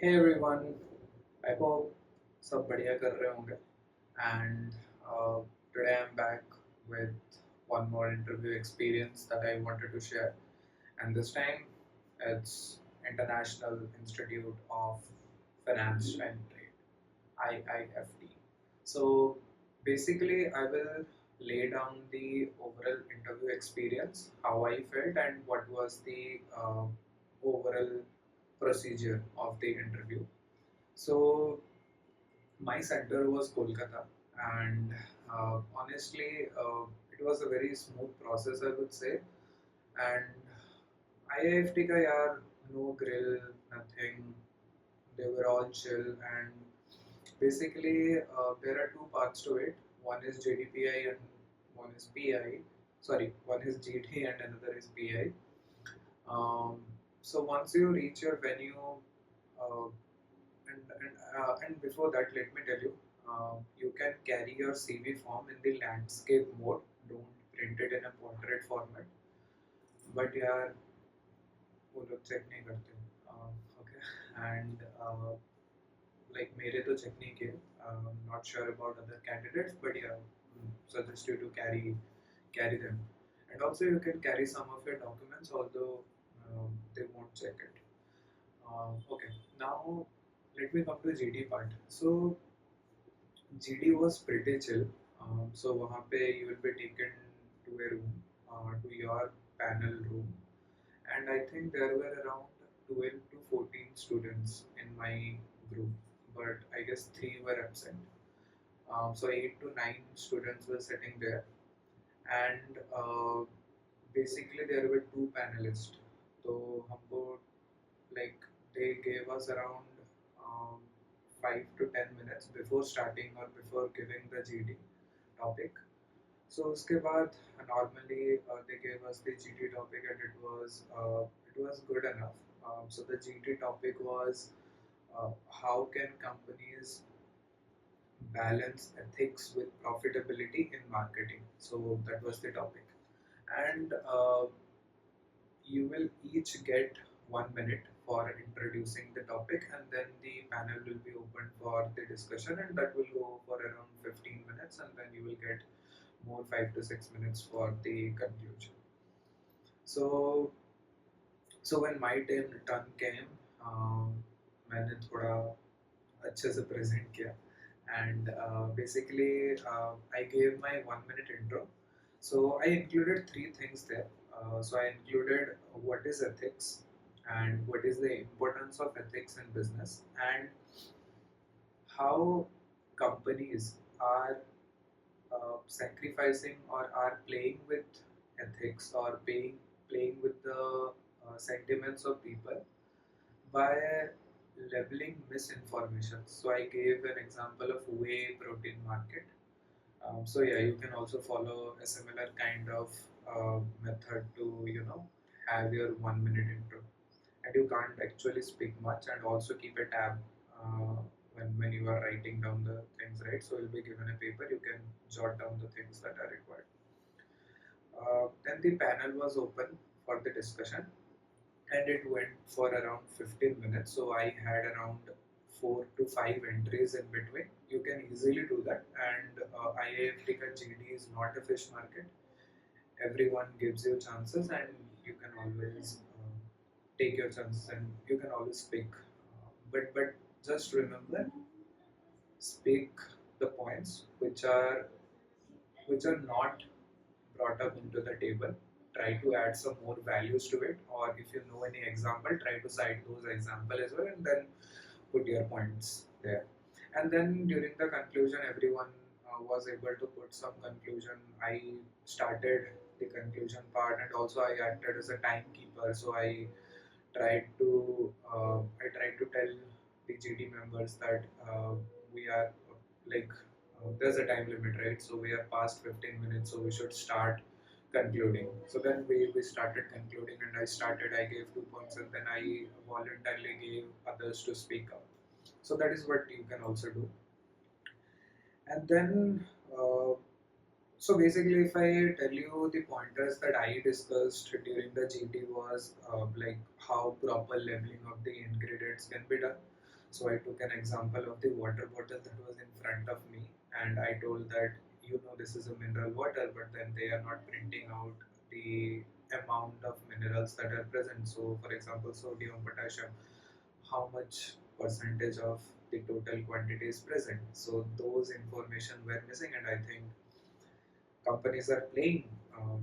Hey everyone, I hope सब बढ़िया कर रहे होंगे and today I'm back with one more interview experience that I wanted to share, and this time it's International Institute of Finance and Trade, IIFT. So basically I will lay down the overall interview experience, how I felt and what was the overall procedure of the interview. So my center was Kolkata, and honestly, it was a very smooth process, I would say. And IIFT ka yaar, no grill, nothing. They were all chill, and basically, there are two parts to it. One is JDPI and one is PI. Sorry, one is GT and another is PI. Um, so once you reach your venue, uh, and before that, let me tell you, you can carry your CV form in the landscape mode. Don't print it in a portrait format. But यार वो लोग check नहीं करते. Okay. And like मेरे तो check नहीं किए. Not sure about other candidates, but yeah, suggest you to carry them. And also you can carry some of your documents, although they won't check it. Okay. Now let me come to GD part. So GD was pretty chill. So वहाँ पे you will be taken to a room, to your panel room, and I think there were around 12 to 14 students in my group, but I guess three were absent. So 8 to 9 students were sitting there, and basically there were two panelists. So हमको like they gave us around um, 5 to 10 minutes before starting or before giving the GD topic. So उसके बाद normally they gave us the GT topic and it was good enough. So the GT topic was how can companies balance ethics with profitability in marketing. So that was the topic, and you will each get 1 minute for introducing the topic, and then the panel will be open for the discussion, and that will go for around 15 minutes, and then you will get more 5 to 6 minutes for the conclusion. So, so when my turn came, मैंने थोड़ा अच्छे से present किया, and basically I gave my 1 minute intro. So I included three things there. So I included what is ethics and what is the importance of ethics in business, and how companies are sacrificing or are playing with ethics or playing with the sentiments of people by leveling misinformation. So I gave an example of whey protein market. So yeah, you can also follow a similar kind of method to have your 1 minute intro, and you can't actually speak much, and also keep a tab uh, when you are writing down the things, right? So you'll be given a paper, you can jot down the things that are required. Then the panel was open for the discussion, and it went for around 15 minutes. So I had around 4 to 5 entries in between. You can easily do that, and IIFT ka GD is not a fish market. Everyone gives you chances, and you can always take your chances, and you can always speak. But just remember, speak the points which are not brought up into the table. Try to add some more values to it, or if you know any example, try to cite those example as well, and then put your points there. And then during the conclusion, everyone was able to put some conclusion. I started the conclusion part, and also I acted as a timekeeper. So I tried to tell the GD members that we are like there's a time limit, right? So we are past 15 minutes, so we should start concluding. So then we started concluding, and I gave 2 points, and then I voluntarily gave others to speak up. So that is what you can also do. And then, so basically, if I tell you the pointers that I discussed during the GT was like how proper leveling of the ingredients can be done. So I took an example of the water bottle that was in front of me, and I told that, this is a mineral water, but then they are not printing out the amount of minerals that are present. So, for example, sodium, potassium, how much percentage of the total quantity is present. So those information were missing, and I think companies are playing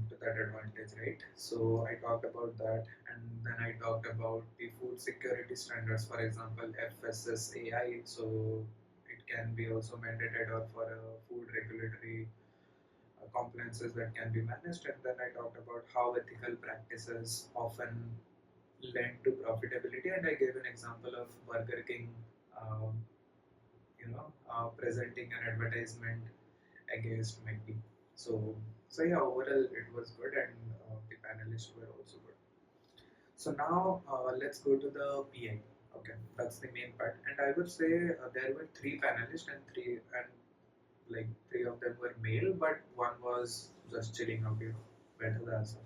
to that advantage, right? So I talked about that, and then I talked about the food security standards, for example, FSSAI. So it can be also mandated or for food regulatory compliances that can be managed. And then I talked about how ethical practices often lend to profitability, and I gave an example of Burger King, um, presenting an advertisement against McD. So, so yeah, overall it was good, and the panelists were also good. So now let's go to the PI. Okay, that's the main part, and I would say there were three panelists, and like three of them were male, but one was just chilling out, better the answer.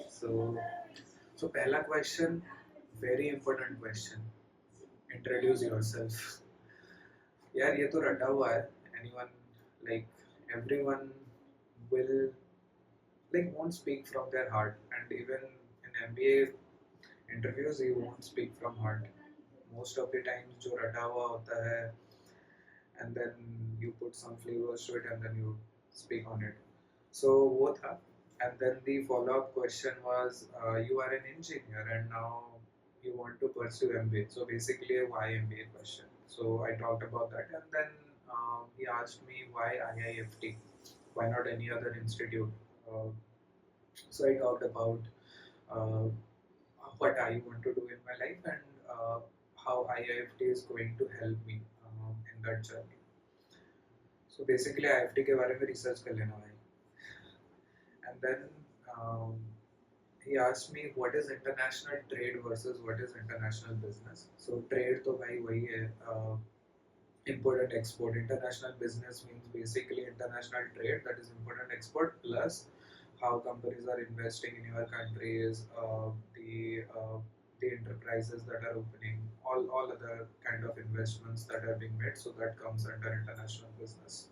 So, so pehla question, very important question. Introduce yourself. यार ये तो रटा हुआ है. Anyone, like everyone will, like, won't speak from their heart, and even in MBA interviews you won't speak from heart. Most of the times जो रटा हुआ होता है, and then you put some flavors to it and then you speak on it. So वो था, and then the follow-up question was, you are an engineer and now you want to pursue MBA. So basically a why MBA question. So I talked about that, and then he asked me why IIFT, why not any other institute. Uh, so I talked about uh, what I want to do in my life, and how IIFT is going to help me in that journey. So basically IIFT के बारे में research कर लेना भाई. And then um, he asked me what is international trade versus what is international business. So trade तो भाई वही है, import and export. International business means basically international trade, that is import and export, plus how companies are investing in your countries, the enterprises that are opening, all other kind of investments that are being made. So that comes under international business.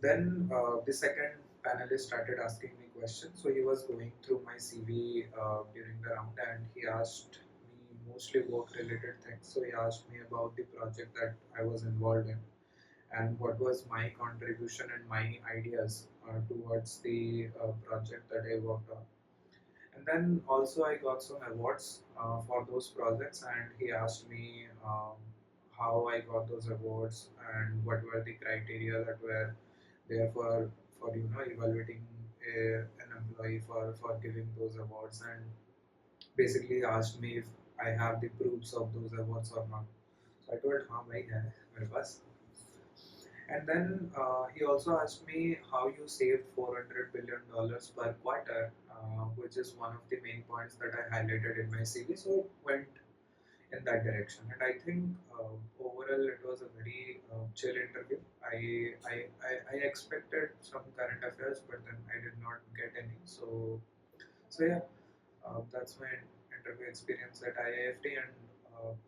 Then the second panelist started asking me questions. So he was going through my CV during the round, and he asked me mostly work related things. So he asked me about the project that I was involved in, and what was my contribution and my ideas towards the project that I worked on. And then also I got some awards for those projects, and he asked me how I got those awards and what were the criteria that were there for evaluating an employee for giving those awards, and basically asked me if I have the proofs of those awards or not. So I told, हाँ भाई है मेरे पास. And then he also asked me how you saved $400 billion per quarter, which is one of the main points that I highlighted in my CV. So it went in that direction, and I think overall it was a very chill interview. I expected some current affairs, but then I did not get any. So yeah, that's my interview experience at IIFT, and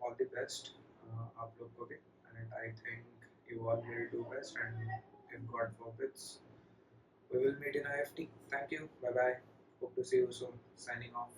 all the best. आप लोग को भी, and I think you all will do best, and if God forbids, we will meet in IFT. Thank you. Bye bye. Hope to see you soon. Signing off.